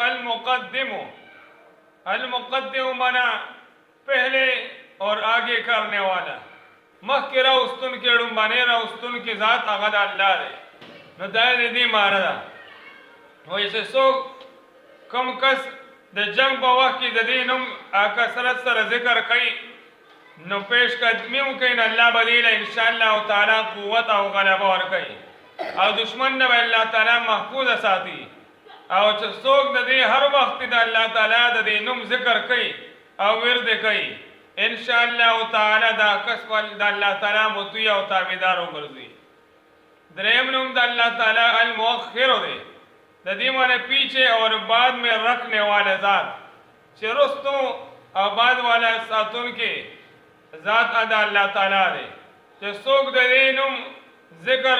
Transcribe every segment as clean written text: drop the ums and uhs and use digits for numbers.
अलमुक़द्दिमु, अलमुक़द्दिमु माना पहले और आगे करने वाला, मखके राउस्तुन के डुम्बाने राउस्तुन की ज़ात अगद अल्लाह दे न दाए दी माना दा वैसे सो कम कस द जंग बवा की ददीनुम कसरत सर जिक्र कई नो पेश कदमियों के अल्लाह बदीला इंशाअल्लाह ताला कुव्वत और गलबा और कई और दुश्मन ने अल्लाह ताला महफूज साथी और सोग ददे हर वक्त अल्लाह ताला ददीनुम जिक्र कई और विरद कई इंशाअल्लाह ताला दा कसवल अल्लाह ताला मुतिया और ताबेदार हो गर्जी द्रेम नुम अल्लाह ताला अल मुअख्खिर दे ददी माने पीछे और बाद में रखने वाले ज़ात चिरुस्तों और बाद वाला सातुन के ज़ात अदा अल्लाह ताला दे जो सोग ददीनुम जिक्र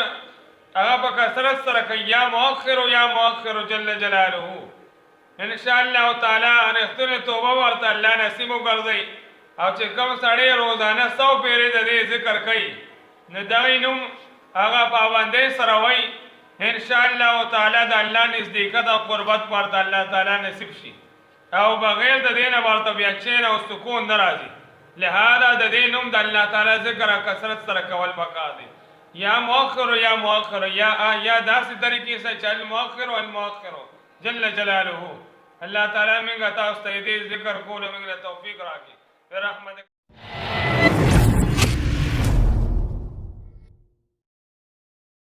अगा पर कसरत सर या मुअख्खिर जल्ल जलालहू इंशाअल्लाह ताला अनख्तुन तौबा वर्त अल्लाह नसीब गर्जी और चिकम साढ़े रोजाना 100 पेरे ददे जिक्र कई नदीनुम आगा पाबंदे सरवई इंशाअल्लाह ताला द अल्लाह नज़दीकत और क़ुरबत पर अल्लाह ताला नसीब शी और बगैर ददीन वर्त बेचैन और सुकून नाराजी लिहाजा ददीनुम द अल्लाह ताला जिक्र कसरत सर कवल बका दे या मुअख्खिर या दासी तरीके से चल मुअख्खिर जल्ल जलालहू अल्लाह ताला में गता उस्तैदी जिक्र को मिंगला तौफीक राखी रहमत